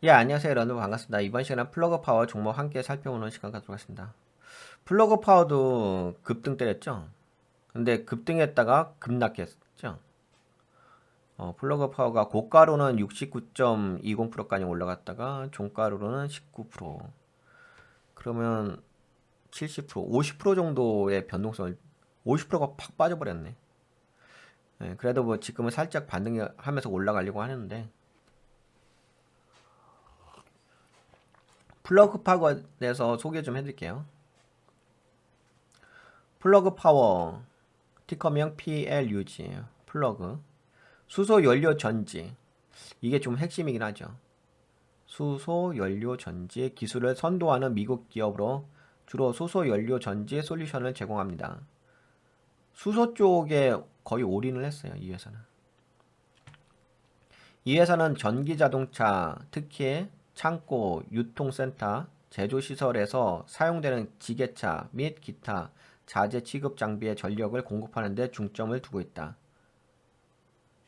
예, 안녕하세요. 여러분 반갑습니다. 이번 시간은 플러그 파워 종목 함께 살펴보는 시간 갖도록 하겠습니다. 플러그 파워도 급등 때렸죠? 근데 급등했다가 급락했죠? 플러그 파워가 고가로는 69.20%까지 올라갔다가 종가로는 19%. 그러면 70%, 50% 정도의 변동성을 50%가 팍 빠져버렸네. 예, 그래도 뭐 지금은 살짝 반등하면서 올라가려고 하는데 플러그 파워에 대해서 소개 좀 해드릴게요. 플러그 파워 티커명 PLUG예요. 플러그. 수소 연료 전지. 이게 좀 핵심이긴 하죠. 수소 연료 전지 기술을 선도하는 미국 기업으로 주로 수소 연료 전지 솔루션을 제공합니다. 수소 쪽에 거의 올인을 했어요. 이 회사는. 이 회사는 전기 자동차, 특히 창고, 유통센터, 제조시설에서 사용되는 지게차 및 기타 자재 취급 장비의 전력을 공급하는 데 중점을 두고 있다.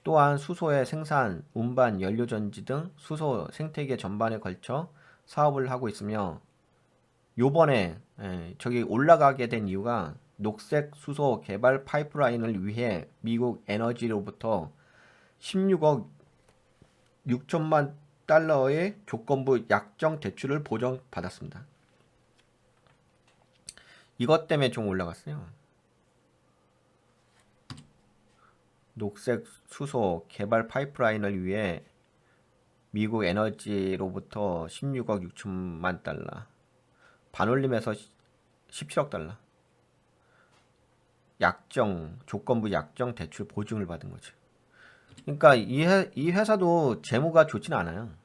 또한 수소의 생산, 운반, 연료전지 등 수소 생태계 전반에 걸쳐 사업을 하고 있으며 요번에 저기 올라가게 된 이유가 녹색 수소 개발 파이프라인을 위해 미국 에너지로부터 16억 6천만 달러의 조건부 약정 대출을 보정받았습니다. 이것 때문에 좀 올라갔어요. 녹색 수소 개발 파이프라인을 위해 미국 에너지로부터 16억 6천만 달러, 반올림에서 17억 달러, 조건부 약정 대출 보증을 받은 거죠. 그러니까 이 회사도 재무가 좋지는 않아요.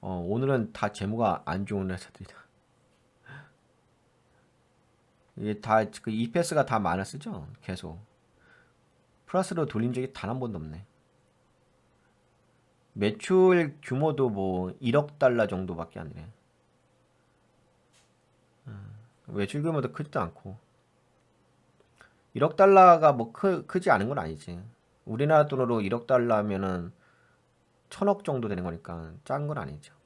오늘은 다 재무가 안 좋은 회사들이다. 이게 다, 그 EPS가 다 마이너스죠? 계속. 플러스로 돌린 적이 단 한 번도 없네. 매출 규모도 뭐 1억 달러 정도밖에 안 돼. 매출 규모도 크지도 않고. 1억 달러가 뭐 크지 않은 건 아니지. 우리나라 돈으로 1억 달러면은 1000억 정도 되는 거니까 작은 건 아니죠.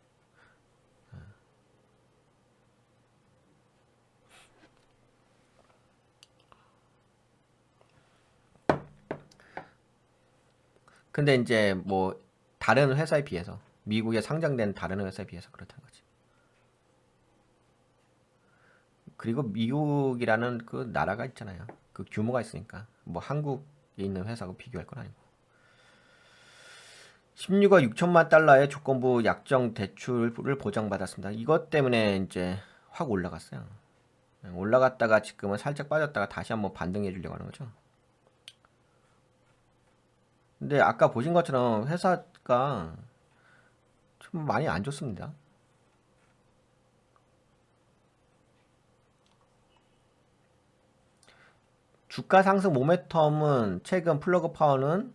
근데 이제 뭐 다른 회사에 비해서 미국에 상장된 다른 회사에 비해서 그렇다는 거지. 그리고 미국이라는 그 나라가 있잖아요. 그 규모가 있으니까 뭐 한국에 있는 회사하고 비교할 건 아니고. 16억 6천만 달러의 조건부 약정 대출을 보장받았습니다. 이것 때문에 이제 확 올라갔어요. 올라갔다가 지금은 살짝 빠졌다가 다시 한번 반등해 주려고 하는 거죠. 근데 아까 보신 것처럼 회사가 좀 많이 안 좋습니다. 주가 상승 모멘텀은 최근 플러그 파워는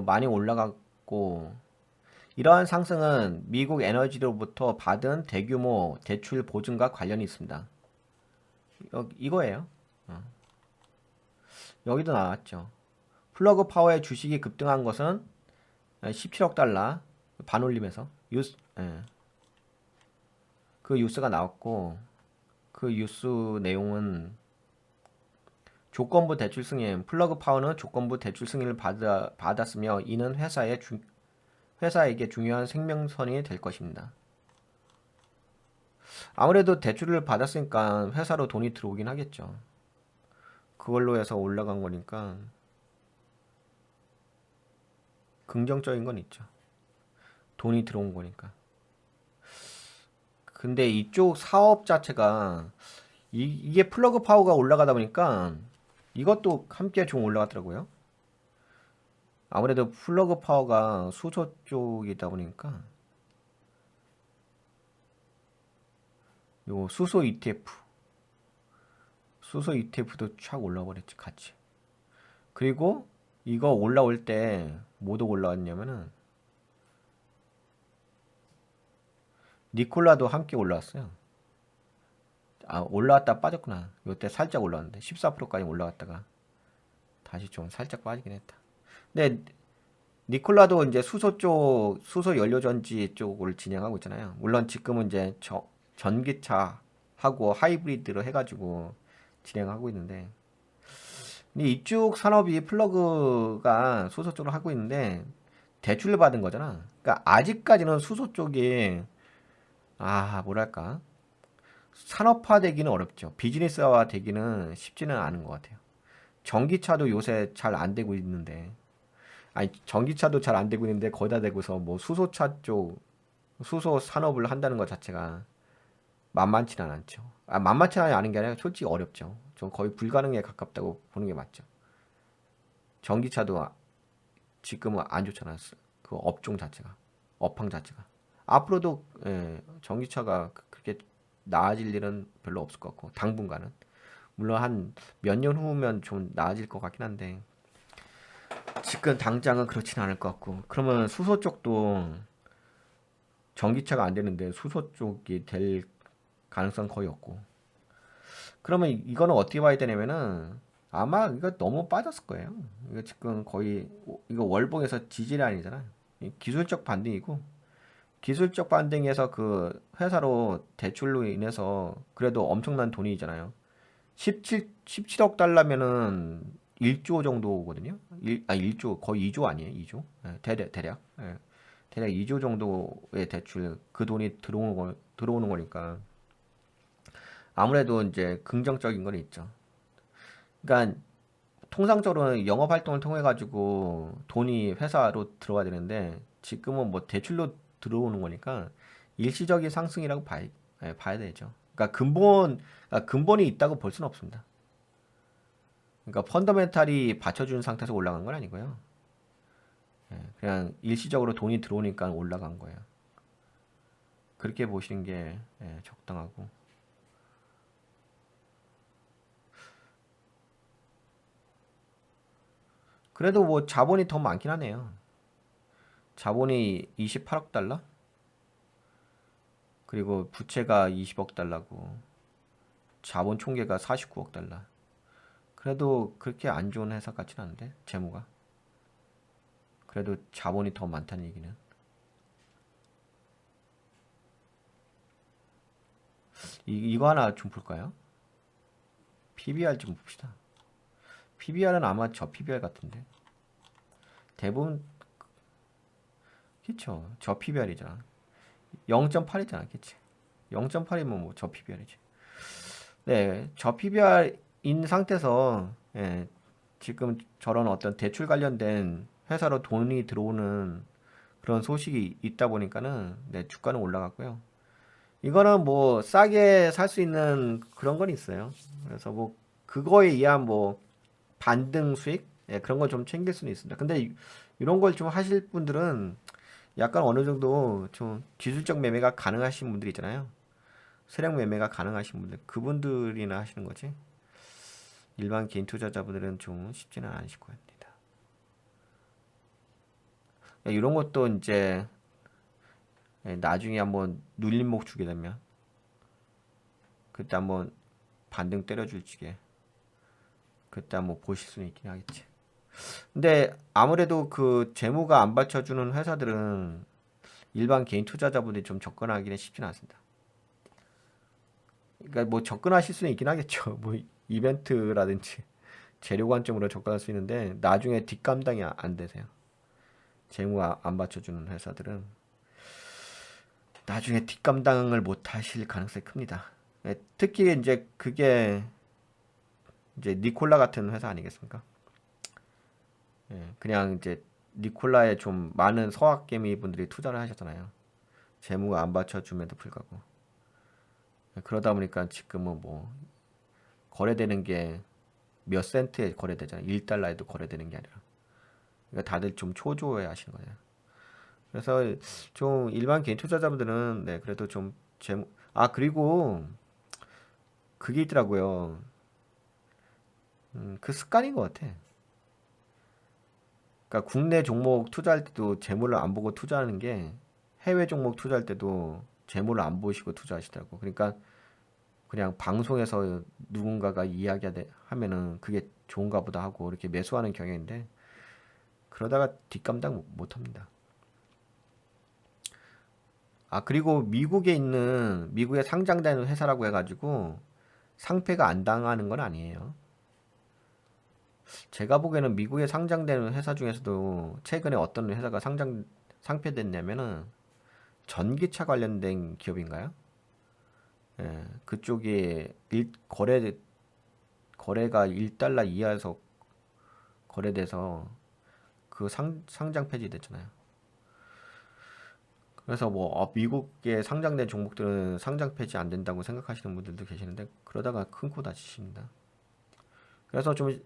많이 올라갔고 이러한 상승은 미국 에너지로부터 받은 대규모 대출 보증과 관련이 있습니다. 이거예요. 여기도 나왔죠. 플러그 파워의 주식이 급등한 것은 17억 달러 반올림에서 예, 그 뉴스가 나왔고 그 뉴스 내용은 조건부 대출 승인 플러그 파워는 조건부 대출 승인을 받았으며 이는 회사에게 중요한 생명선이 될 것입니다. 아무래도 대출을 받았으니까 회사로 돈이 들어오긴 하겠죠. 그걸로 해서 올라간 거니까 긍정적인 건 있죠. 돈이 들어온 거니까. 근데 이쪽 사업 자체가 이게 플러그 파워가 올라가다 보니까 이것도 함께 좀 올라갔더라고요. 아무래도 플러그 파워가 수소 쪽이다 보니까 요 수소 ETF도 촥 올라와 버렸지 같이. 그리고 이거 올라올 때 뭐도 올라왔냐면은 니콜라도 함께 올라왔어요. 아, 올라왔다 빠졌구나. 이때 살짝 올라왔는데 14%까지 올라갔다가 다시 좀 살짝 빠지긴 했다. 근데 니콜라도 이제 수소 연료 전지 쪽을 진행하고 있잖아요. 물론 지금은 이제 전기차하고 하이브리드로 해가지고 진행하고 있는데, 근데 이쪽 산업이 플러그가 수소 쪽으로 하고 있는데 대출을 받은 거잖아. 그러니까 아직까지는 수소 쪽이 뭐랄까 산업화 되기는 어렵죠. 비즈니스화 되기는 쉽지는 않은 것 같아요. 전기차도 요새 잘 안 되고 있는데, 아니 전기차도 잘 안 되고 있는데 거기다 대고서 뭐 수소차 쪽 수소 산업을 한다는 것 자체가 만만치는 않죠. 만만치 않은 게 아니라 솔직히 어렵죠. 좀 거의 불가능에 가깝다고 보는 게 맞죠. 전기차도 지금은 안 좋잖아요. 그 업종 자체가, 업황 자체가. 앞으로도 전기차가 그렇게 나아질 일은 별로 없을 것 같고 당분간은. 물론 한 몇 년 후면 좀 나아질 것 같긴 한데 지금 당장은 그렇진 않을 것 같고. 그러면 수소 쪽도 전기차가 안 되는데 수소 쪽이 될 가능성 거의 없고. 그러면 이거는 어떻게 봐야 되냐면은 아마 이거 너무 빠졌을 거예요. 이거 지금 거의 이거 월봉에서 지지라인이잖아. 기술적 반등이고 기술적 반등에서 그 회사로 대출로 인해서 그래도 엄청난 돈이잖아요. 17억 달러면은 1조 정도거든요. 1조 거의 2조 아니에요? 2조? 대략. 대략 2조 정도의 대출 그 돈이 들어오는 거니까 아무래도 이제 긍정적인 건 있죠. 그러니까 통상적으로는 영업 활동을 통해 가지고 돈이 회사로 들어와야 되는데 지금은 뭐 대출로 들어오는 거니까 일시적인 상승이라고 봐야 되죠. 그러니까 근본이 있다고 볼 수는 없습니다. 그러니까 펀더멘탈이 받쳐준 상태에서 올라간 건 아니고요. 그냥 일시적으로 돈이 들어오니까 올라간 거예요. 그렇게 보시는 게 적당하고. 그래도 뭐 자본이 더 많긴 하네요. 자본이 28억 달러? 그리고 부채가 20억 달러고 자본 총계가 49억 달러. 그래도 그렇게 안 좋은 회사 같진 않은데 재무가. 그래도 자본이 더 많다는 얘기는. 이거 하나 좀 볼까요? PBR 좀 봅시다. PBR은 아마 저 PBR 같은데. 대부분 그쵸. 저 PBR이잖아. 0.8이잖아. 그치. 0.8이면 뭐 저 PBR이지. 네, 저 PBR인 상태에서 지금 저런 어떤 대출 관련된 회사로 돈이 들어오는 그런 소식이 있다 보니까는 네, 주가는 올라갔고요. 이거는 뭐 싸게 살 수 있는 그런 건 있어요. 그래서 뭐 그거에 의한 뭐 반등 수익 그런 걸 좀 챙길 수는 있습니다. 근데 이런 걸 좀 하실 분들은 약간 어느 정도 좀 기술적 매매가 가능하신 분들 있잖아요. 세력 매매가 가능하신 분들 그분들이나 하시는 거지. 일반 개인 투자자분들은 좀 쉽지는 않으실 것 같습니다. 이런 것도 이제 나중에 한번 눌림목 주게 되면 그때 한번 반등 때려줄지게 그때 한번 보실 수는 있긴 하겠지. 근데 아무래도 그 재무가 안 받쳐주는 회사들은 일반 개인 투자자분들이 좀 접근하기는 쉽지는 않습니다. 그러니까 뭐 접근하실 수는 있긴 하겠죠. 뭐 이벤트라든지 재료 관점으로 접근할 수 있는데 나중에 뒷감당이 안 되세요. 재무가 안 받쳐주는 회사들은 나중에 뒷감당을 못 하실 가능성이 큽니다. 특히 이제 그게 이제 니콜라 같은 회사 아니겠습니까? 그냥 이제 니콜라에 좀 많은 서학개미 분들이 투자를 하셨잖아요. 재무가 안 받쳐줌에도 불구하고. 그러다 보니까 지금은 뭐 거래되는 게 몇 센트에 거래되잖아요. 1달러에도 거래되는 게 아니라. 그러니까 다들 좀 초조해 하시는 거예요. 그래서 좀 일반 개인 투자자분들은 네, 그래도 좀 그리고 그게 있더라고요. 그 습관인 것 같아. 그러니까 국내 종목 투자할 때도 재물을 안 보고 투자하는 게 해외 종목 투자할 때도 재물을 안 보시고 투자하시더라고. 그러니까 그냥 방송에서 누군가가 이야기하면은 그게 좋은가 보다 하고 이렇게 매수하는 경향인데 그러다가 뒷감당 못 합니다. 아, 그리고 미국에 상장되는 회사라고 해가지고 상폐가 안 당하는 건 아니에요. 제가 보기에는 미국에 상장되는 회사 중에서도 최근에 어떤 회사가 상폐됐냐면은 전기차 관련된 기업인가요? 예, 그쪽이 거래가 1달러 이하에서 거래돼서 그 상장 폐지됐잖아요. 그래서 뭐 미국에 상장된 종목들은 상장 폐지 안 된다고 생각하시는 분들도 계시는데 그러다가 큰 코 다치십니다. 그래서 좀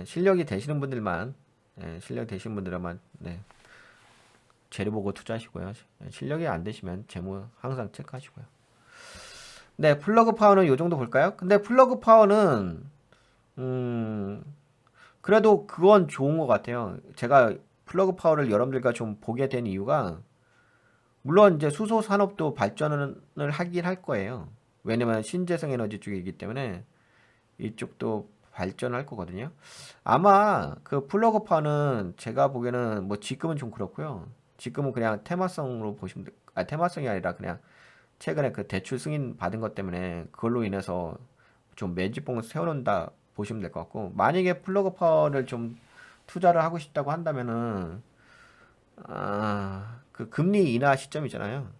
실력이 되시는 분들만 실력 되시는 분들만 재료 보고 투자하시고요. 실력이 안 되시면 재무 항상 체크하시고요. 네, 플러그 파워는 요 정도 볼까요? 근데 플러그 파워는 음, 그래도 그건 좋은 것 같아요. 제가 플러그 파워를 여러분들과 좀 보게 된 이유가 물론 이제 수소 산업도 발전을 하긴 할 거예요. 왜냐면 신재생 에너지 쪽이기 때문에 이쪽도 발전할 거거든요. 아마 그 플러그파는 제가 보기에는 뭐 지금은 좀 그렇고요. 지금은 그냥 테마성으로 보시면 테마성이 아니라 그냥 최근에 그 대출 승인 받은 것 때문에 그걸로 인해서 좀 매집봉을 세워놓는다 보시면 될 것 같고 만약에 플러그파를 좀 투자를 하고 싶다고 한다면은 그 금리 인하 시점이잖아요.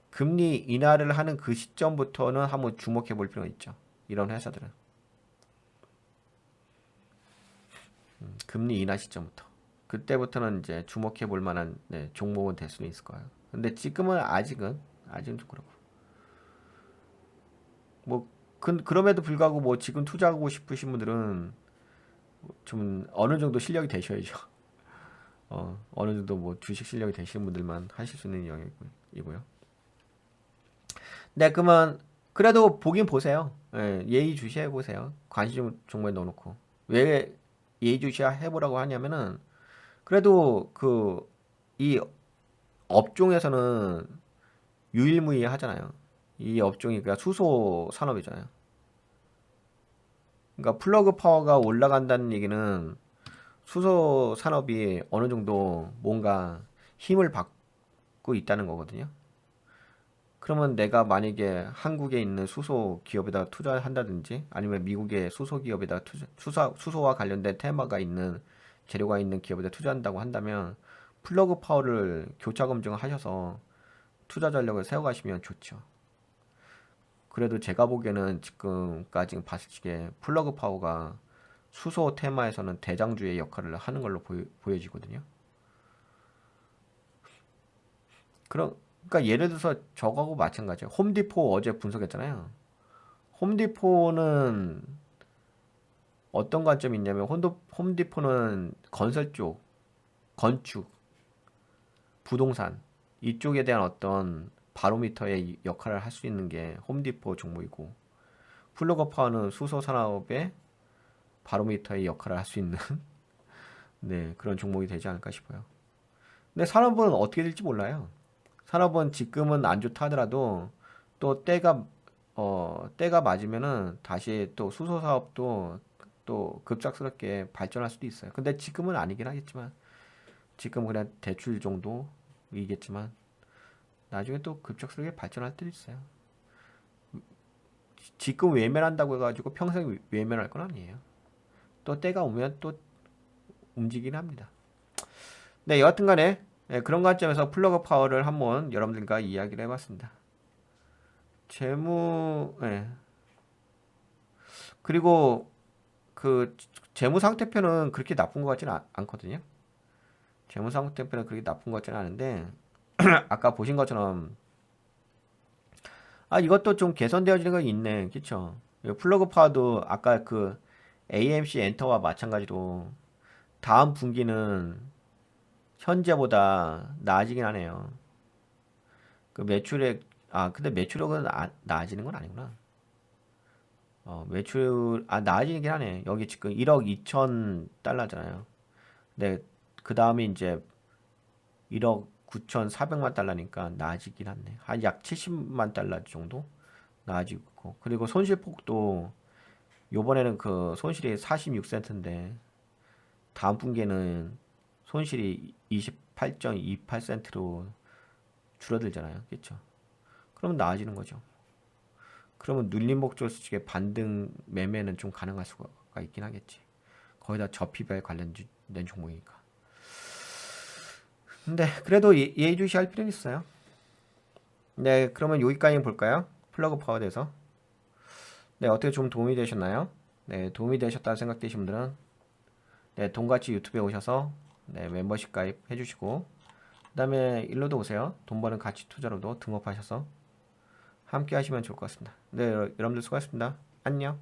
금리 인하를 하는 그 시점부터는 한번 주목해 볼 필요가 있죠. 이런 회사들은. 금리 인하 시점부터. 그때부터는 이제 주목해 볼 만한 종목은 될 수는 있을 거예요. 근데 지금은 아직은 좀 그렇고. 뭐 그럼에도 불구하고 뭐 지금 투자하고 싶으신 분들은 좀 어느 정도 실력이 되셔야죠. 어느 정도 뭐 주식 실력이 되시는 분들만 하실 수 있는 영역이고요. 네, 그러면 그래도 보긴 보세요. 예의주시해 보세요. 관심 종목에 넣어놓고. 왜 예의주시 해보라고 하냐면은 그래도 그 이 업종에서는 유일무이하잖아요. 이 업종이 그러니까 수소 산업이잖아요. 그러니까 플러그 파워가 올라간다는 얘기는 수소 산업이 어느 정도 뭔가 힘을 받고 있다는 거거든요. 그러면 내가 만약에 한국에 있는 수소 기업에다 투자한다든지 아니면 미국의 수소 기업에다 수소와 관련된 테마가 있는 재료가 있는 기업에다 투자한다고 한다면 플러그 파워를 교차 검증을 하셔서 투자 전략을 세워가시면 좋죠. 그래도 제가 보기에는 지금까지 봤을 적에 플러그 파워가 수소 테마에서는 대장주의 역할을 하는 걸로 보여지거든요. 그러니까 예를 들어서 저거하고 마찬가지예요. 홈디포 어제 분석했잖아요. 홈디포는 어떤 관점이 있냐면 홈디포는 건설 쪽, 건축, 부동산 이쪽에 대한 어떤 바로미터의 역할을 할 수 있는 게 홈디포 종목이고 플러그 파워는 수소 산업의 바로미터의 역할을 할 수 있는 그런 종목이 되지 않을까 싶어요. 근데 산업은 어떻게 될지 몰라요. 산업은 지금은 안 좋다 하더라도 또 때가 맞으면은 다시 또 수소 사업도 또 급작스럽게 발전할 수도 있어요. 근데 지금은 아니긴 하겠지만 지금 그냥 대출 정도이겠지만 나중에 또 급작스럽게 발전할 때도 있어요. 지금 외면한다고 해가지고 평생 외면할 건 아니에요. 또 때가 오면 또 움직이긴 합니다. 네, 여하튼 간에 그런 관점에서 플러그 파워를 한번 여러분들과 이야기를 해봤습니다. 재무, 그리고 그 재무 상태표는 그렇게 나쁜 것 같지는 않거든요. 재무 상태표는 그렇게 나쁜 것 같지는 않은데 아까 보신 것처럼 이것도 좀 개선되어지는 건 있네, 그쵸? 플러그 파워도 아까 그 AMC 엔터와 마찬가지로 다음 분기는 현재보다 나아지긴 하네요. 그 매출액 근데 매출액은 나아지는 건 아니구나. 나아지긴 하네. 여기 지금 1억 2천 달러잖아요. 근데 그 다음에 이제 1억 9,400만 달러니까 나아지긴 하네. 한 약 70만 달러 정도 나아지고 있고, 그리고 손실폭도 요번에는 그 손실이 46센트인데 다음 분기에는 손실이 28.28센트로 줄어들잖아요. 그렇죠? 그러면 나아지는 거죠. 그러면 눌림 목조 수직의 반등 매매는 좀 가능할 수가 있긴 하겠지. 거의 다 저피별 관련된 종목이니까. 근데 그래도 예의주시할 필요는 있어요. 네, 그러면 여기까지 볼까요? 플러그 파워에 대해서. 네, 어떻게 좀 도움이 되셨나요? 네, 도움이 되셨다는 생각되신 분들은 네, 돈같이 유튜브에 오셔서 네, 멤버십 가입 해주시고 그 다음에 일로도 오세요. 돈 버는 가치 투자로도 등록하셔서 함께 하시면 좋을 것 같습니다. 네, 여러분들 수고하셨습니다. 안녕.